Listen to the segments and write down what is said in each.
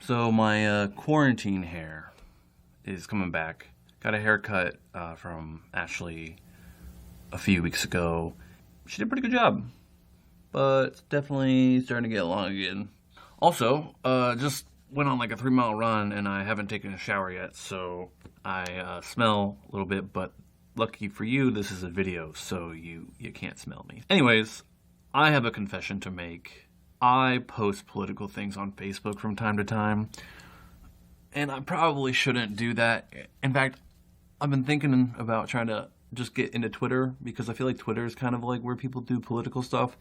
So my quarantine hair is coming back. Got a haircut from Ashley a few weeks ago. She did a pretty good job, but it's definitely starting to get long again. Also, just went on like a 3 mile run and I haven't taken a shower yet, so I smell a little bit, but lucky for you, this is a video, so you can't smell me. Anyways, I have a confession to make. I post political things on Facebook from time to time, and I probably shouldn't do that. In fact, I've been thinking about trying to just get into Twitter, because I feel like Twitter is kind of like where people do political stuff,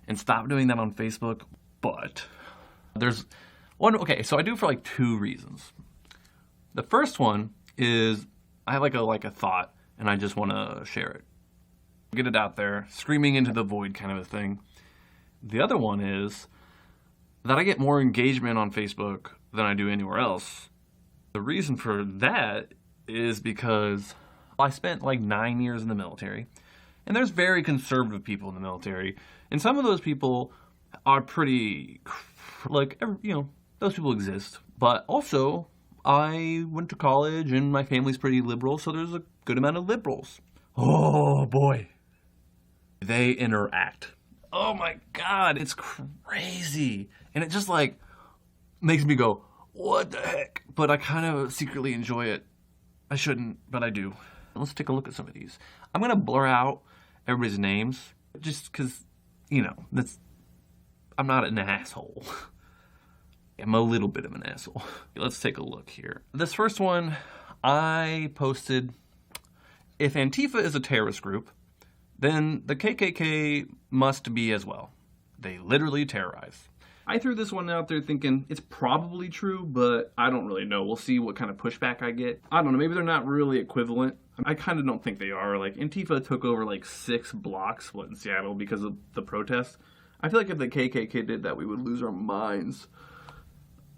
and stop doing that on Facebook. But there's one, okay, so I do for like 2 reasons. The first one is I have like a thought, and I just want to share it. Get it out there, screaming into the void kind of a thing. The other one is that I get more engagement on Facebook than I do anywhere else. The reason for that is because I spent like 9 years in the military, and there's very conservative people in the military, and some of those people are pretty, like, those people exist. But also, I went to college, and my family's pretty liberal, so there's a good amount of liberals. Oh boy. They interact. Oh my God, it's crazy. And it just like makes me go, what the heck? But I kind of secretly enjoy it. I shouldn't, but I do. Let's take a look at some of these. I'm going to blur out everybody's names just because, I'm not an asshole. I'm a little bit of an asshole. Let's take a look here. This first one, I posted, if Antifa is a terrorist group, then the KKK must be as well. They literally terrorize. I threw this one out there thinking it's probably true, but I don't really know. We'll see what kind of pushback I get. I don't know, maybe they're not really equivalent. I kind of don't think they are. Like, Antifa took over like 6 blocks, in Seattle because of the protests. I feel like if the KKK did that, we would lose our minds.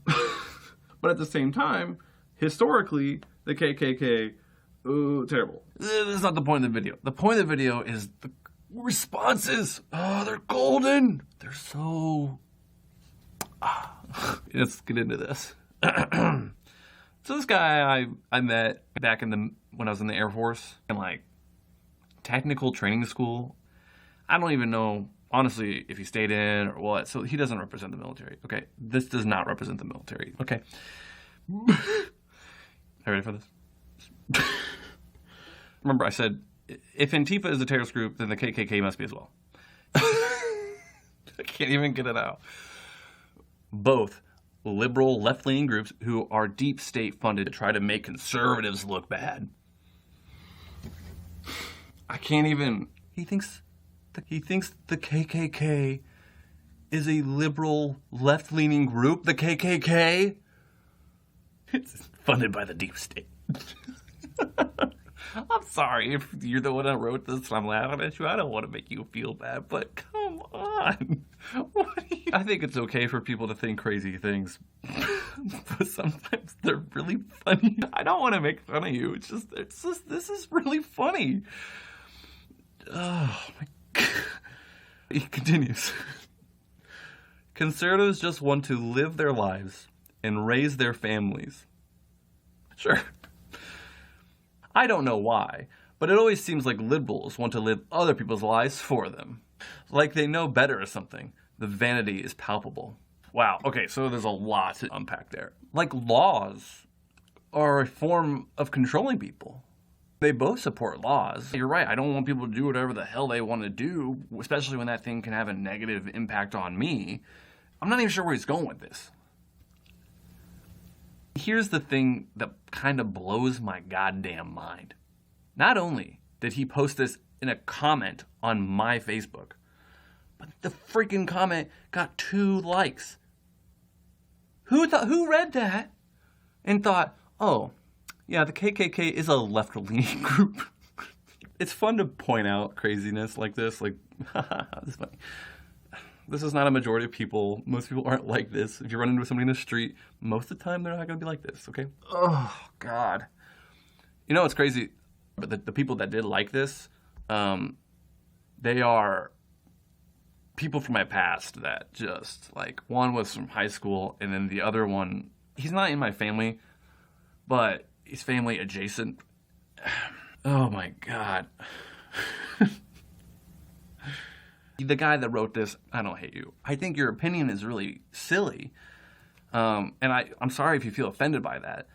But at the same time, historically, the KKK, terrible. This is not the point of the video. The point of the video is the responses. Oh, they're golden. They're so... Let's get into this. So this guy I met back when I was in the Air Force, in like technical training school. I don't even know, honestly, if he stayed in or what. So he doesn't represent the military. Okay, this does not represent the military. Okay. Are you ready for this? Remember, I said, if Antifa is a terrorist group, then the KKK must be as well. I can't even get it out. Both liberal left-leaning groups who are deep state funded to try to make conservatives look bad. I can't even... He thinks the KKK is a liberal left-leaning group. The KKK? It's funded by the deep state. I'm sorry if you're the one that wrote this and I'm laughing at you. I don't want to make you feel bad, but come on. I think it's okay for people to think crazy things, but sometimes they're really funny. I don't want to make fun of you. It's just, this is really funny. Oh my God. He continues. Conservatives just want to live their lives and raise their families. Sure. I don't know why, but it always seems like liberals want to live other people's lives for them. Like they know better or something. The vanity is palpable. Wow, okay, so there's a lot to unpack there. Like, laws are a form of controlling people. They both support laws. You're right, I don't want people to do whatever the hell they want to do, especially when that thing can have a negative impact on me. I'm not even sure where he's going with this. Here's the thing that kind of blows my goddamn mind. Not only did he post this in a comment on my Facebook, but the freaking comment got 2 likes. Who read that and thought, oh, yeah, the KKK is a left-leaning group. It's fun to point out craziness like this, like, this is funny. This is not a majority of people. Most people aren't like this. If you run into somebody in the street, most of the time they're not going to be like this, okay? Oh, God. You know what's crazy? But the people that did like this, they are people from my past that just, like, one was from high school, and then the other one He's not in my family, but he's family adjacent. Oh my God. The guy that wrote this, I don't hate you. I think your opinion is really silly. And I'm sorry if you feel offended by that.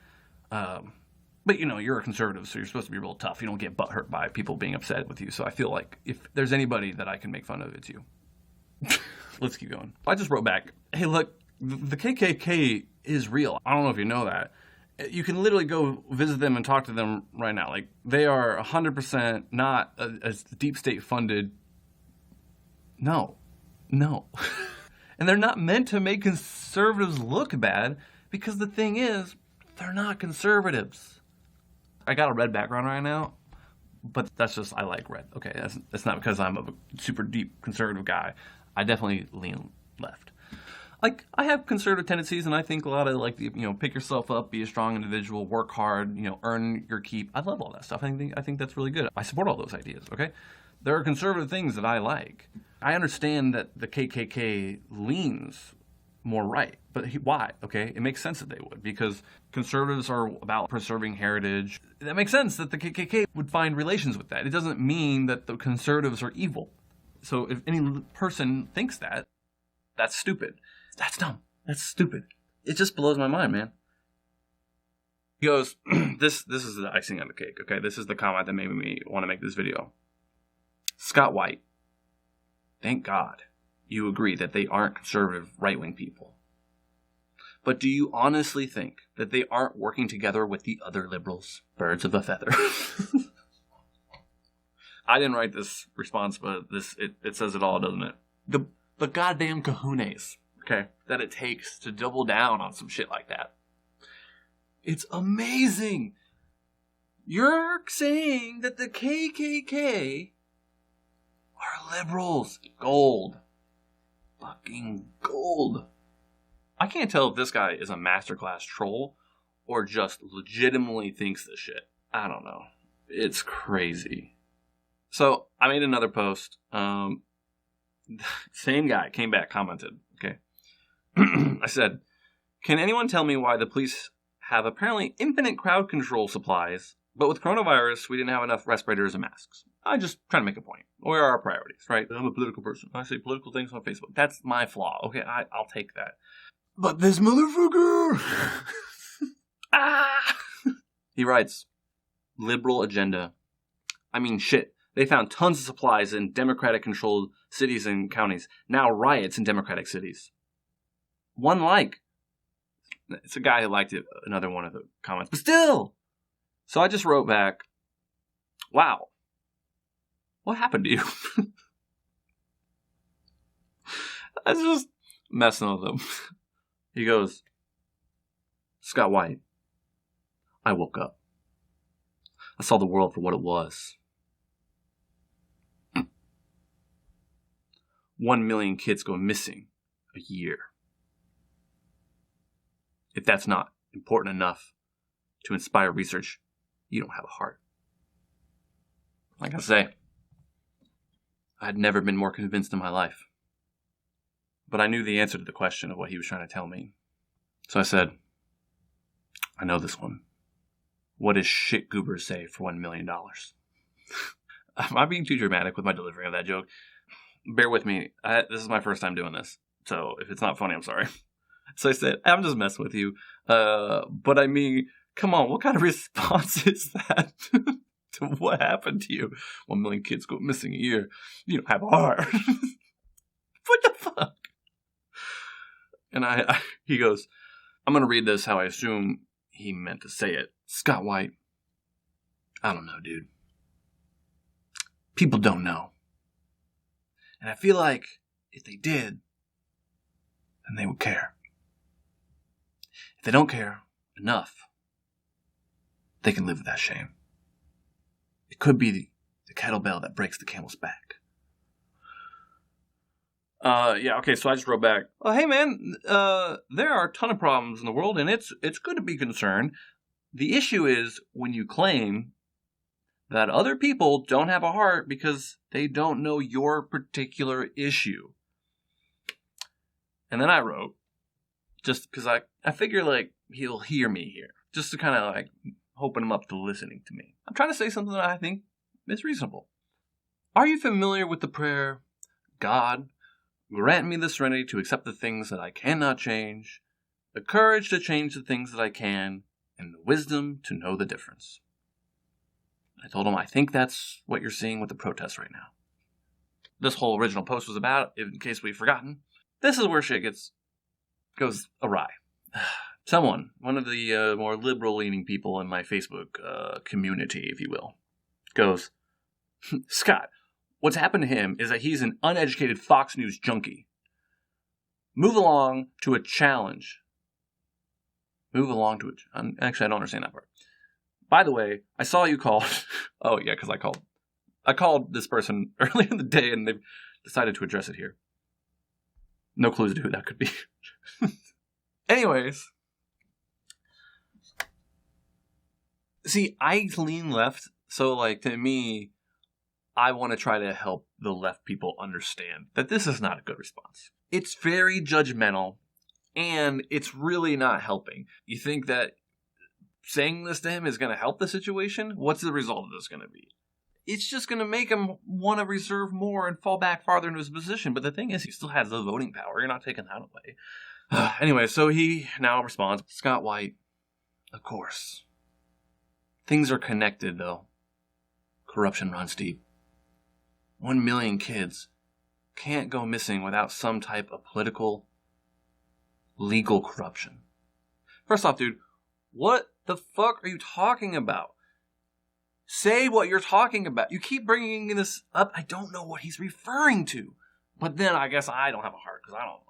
But, you're a conservative, so you're supposed to be real tough. You don't get butthurt by people being upset with you. So I feel like if there's anybody that I can make fun of, it's you. Let's keep going. I just wrote back, hey, look, the KKK is real. I don't know if you know that. You can literally go visit them and talk to them right now. Like, they are 100% not a deep state funded. No. And they're not meant to make conservatives look bad, because the thing is, they're not conservatives. I got a red background right now, but that's just, I like red. Okay, that's not because I'm a super deep conservative guy. I definitely lean left. Like, I have conservative tendencies, and I think a lot of, like, pick yourself up, be a strong individual, work hard, earn your keep. I love all that stuff. I think that's really good. I support all those ideas, okay? There are conservative things that I like. I understand that the KKK leans more right, but why? Okay, it makes sense that they would, because conservatives are about preserving heritage. That makes sense that the KKK would find relations with that. It doesn't mean that the conservatives are evil. So if any person thinks that, that's stupid. That's dumb. That's stupid. It just blows my mind, man. He goes, this is the icing on the cake, okay? This is the comment that made me want to make this video. Scott White, thank God you agree that they aren't conservative right-wing people. But do you honestly think that they aren't working together with the other liberals? Birds of a feather. I didn't write this response, but it says it all, doesn't it? The goddamn kahunas, okay, that it takes to double down on some shit like that. It's amazing. You're saying that the KKK are liberals. Gold. Fucking gold. I can't tell if this guy is a masterclass troll or just legitimately thinks this shit. I don't know. It's crazy. So I made another post. Same guy came back, commented. Okay. I said, can anyone tell me why the police have apparently infinite crowd control supplies, but with coronavirus, we didn't have enough respirators and masks? I just trying to make a point. Where are our priorities, right? I'm a political person. I say political things on Facebook. That's my flaw. Okay, I'll take that. But this motherfucker! He writes, liberal agenda. I mean, shit. They found tons of supplies in Democratic-controlled cities and counties. Now riots in Democratic cities. One like. It's a guy who liked it, another one of the comments. But still! So I just wrote back, wow. What happened to you? I was just messing with him. He goes, Scott White, I woke up. I saw the world for what it was. 1 million kids go missing a year. If that's not important enough to inspire research, you don't have a heart. Like I say, I had never been more convinced in my life. But I knew the answer to the question of what he was trying to tell me. So I said, I know this one. What does shit goober say for $1 million? Am I being too dramatic with my delivery of that joke? Bear with me. This is my first time doing this. So if it's not funny, I'm sorry. So I said, I'm just messing with you. But I mean, come on, what kind of response is that to what happened to you? 1 million kids go missing a year. You don't have a heart. What the fuck? And he goes, I'm going to read this how I assume he meant to say it. Scott White, I don't know, dude. People don't know. And I feel like if they did, then they would care. If they don't care enough, they can live with that shame. It could be the kettlebell that breaks the camel's back. Yeah, okay, so I just wrote back, oh, hey man, there are a ton of problems in the world, and it's good to be concerned. The issue is when you claim that other people don't have a heart because they don't know your particular issue. And then I wrote, Just because I figure, like, he'll hear me here. Just to kind of, like, open him up to listening to me. I'm trying to say something that I think is reasonable. Are you familiar with the prayer, God, grant me the serenity to accept the things that I cannot change, the courage to change the things that I can, and the wisdom to know the difference? I told him I think that's what you're seeing with the protests right now. This whole original post was about, in case we've forgotten, this is where shit goes awry. Someone, one of the more liberal-leaning people in my Facebook community, if you will, goes, Scott, what's happened to him is that he's an uneducated Fox News junkie. Move along to a challenge. Actually, I don't understand that part. By the way, I saw you called. Oh, yeah, because I called this person earlier in the day, and they've decided to address it here. No clues to who that could be. Anyways. See, I lean left, so, like, to me, I want to try to help the left people understand that this is not a good response. It's very judgmental, and it's really not helping. You think that saying this to him is going to help the situation? What's the result of this going to be? It's just going to make him want to reserve more and fall back farther into his position. But the thing is, he still has the voting power. You're not taking that away. Anyway, so he now responds, Scott White, of course. Things are connected, though. Corruption runs deep. 1 million kids can't go missing without some type of political, legal corruption. First off, dude, what the fuck are you talking about? Say what you're talking about. You keep bringing this up. I don't know what he's referring to. But then I guess I don't have a heart because I don't know.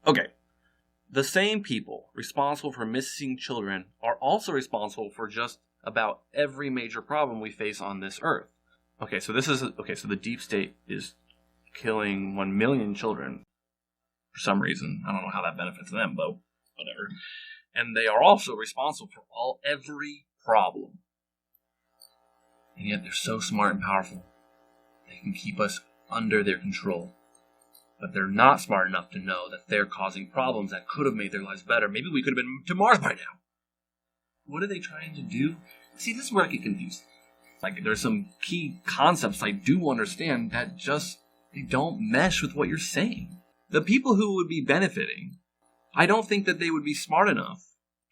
Okay. The same people responsible for missing children are also responsible for just about every major problem we face on this earth. So the deep state is killing 1 million children for some reason. I don't know how that benefits them, but whatever. And they are also responsible for every problem. And yet they're so smart and powerful. They can keep us under their control. But they're not smart enough to know that they're causing problems that could have made their lives better. Maybe we could have been to Mars by now. What are they trying to do? See, this is where I get confused. Like, there's some key concepts I do understand that just, they don't mesh with what you're saying. The people who would be benefiting, I don't think that they would be smart enough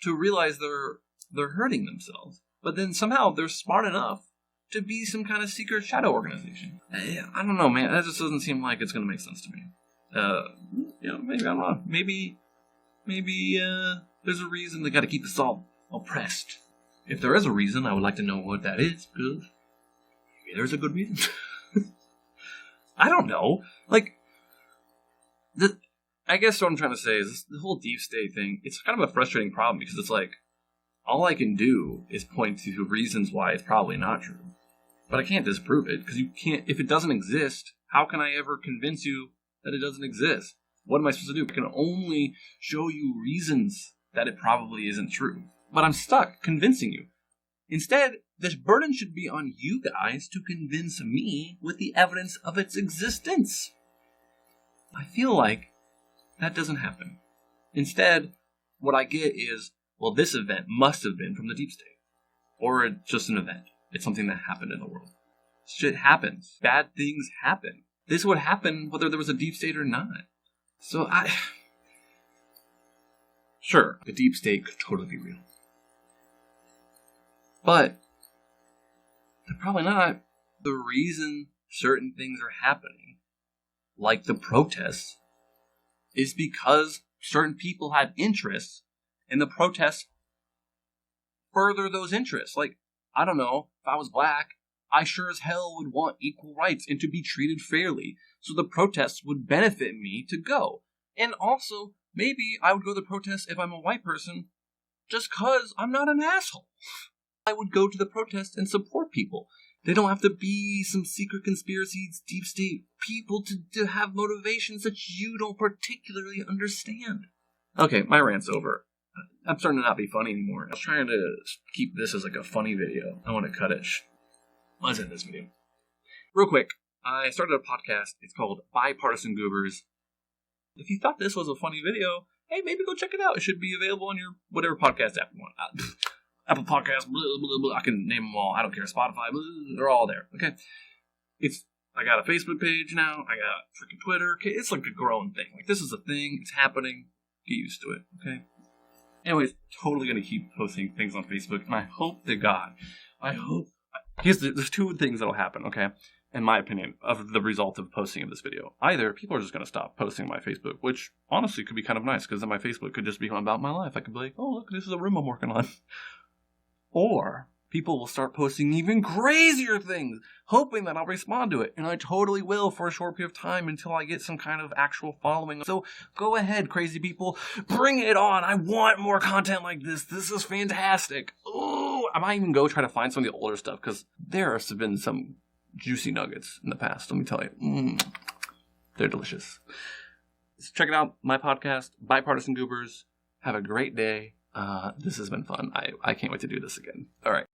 to realize they're hurting themselves. But then somehow they're smart enough to be some kind of secret shadow organization. I don't know, man. That just doesn't seem like it's going to make sense to me. Maybe I'm wrong. Maybe there's a reason they got to keep us all oppressed. If there is a reason, I would like to know what that is, because maybe there's a good reason. I don't know. Like, I guess what I'm trying to say is the whole deep state thing, it's kind of a frustrating problem, because it's like, all I can do is point to reasons why it's probably not true. But I can't disprove it, because you can't, if it doesn't exist, how can I ever convince you that it doesn't exist? What am I supposed to do? I can only show you reasons that it probably isn't true. But I'm stuck convincing you. Instead, this burden should be on you guys to convince me with the evidence of its existence. I feel like that doesn't happen. Instead, what I get is, well, this event must have been from the deep state. Or it's just an event. It's something that happened in the world. Shit happens. Bad things happen. This would happen whether there was a deep state or not. So Sure, the deep state could totally be real. But they're probably not. The reason certain things are happening, like the protests, is because certain people have interests, and the protests further those interests. Like, I don't know, if I was black, I sure as hell would want equal rights and to be treated fairly. So the protests would benefit me to go. And also, maybe I would go to the protests if I'm a white person, just cause I'm not an asshole. I would go to the protest and support people. They don't have to be some secret conspiracies, deep state people to have motivations that you don't particularly understand. Okay, my rant's over. I'm starting to not be funny anymore. I was trying to keep this as like a funny video. I want to cut it. Let's end this video. Real quick, I started a podcast. It's called Bipartisan Goobers. if you thought this was a funny video, hey, maybe go check it out. It should be available on your whatever podcast app you want. Apple Podcasts, blah, blah, blah. I can name them all. I don't care. Spotify, blah, they're all there. Okay. I got a Facebook page now. I got freaking Twitter. Okay, it's like a growing thing. Like, this is a thing. It's happening. Get used to it. Okay. Anyways, totally gonna keep posting things on Facebook, and I hope to God, there's two things that'll happen. Okay, in my opinion, of the result of posting of this video. Either people are just gonna stop posting my Facebook, which honestly could be kind of nice, because then my Facebook could just be about my life. I could be like, oh look, this is a room I'm working on. Or people will start posting even crazier things, hoping that I'll respond to it. And I totally will for a short period of time until I get some kind of actual following. So go ahead, crazy people. Bring it on. I want more content like this. This is fantastic. Ooh, I might even go try to find some of the older stuff, because there have been some juicy nuggets in the past. Let me tell you. They're delicious. So check it out. My podcast, Bipartisan Goobers. Have a great day. This has been fun. I can't wait to do this again. All right.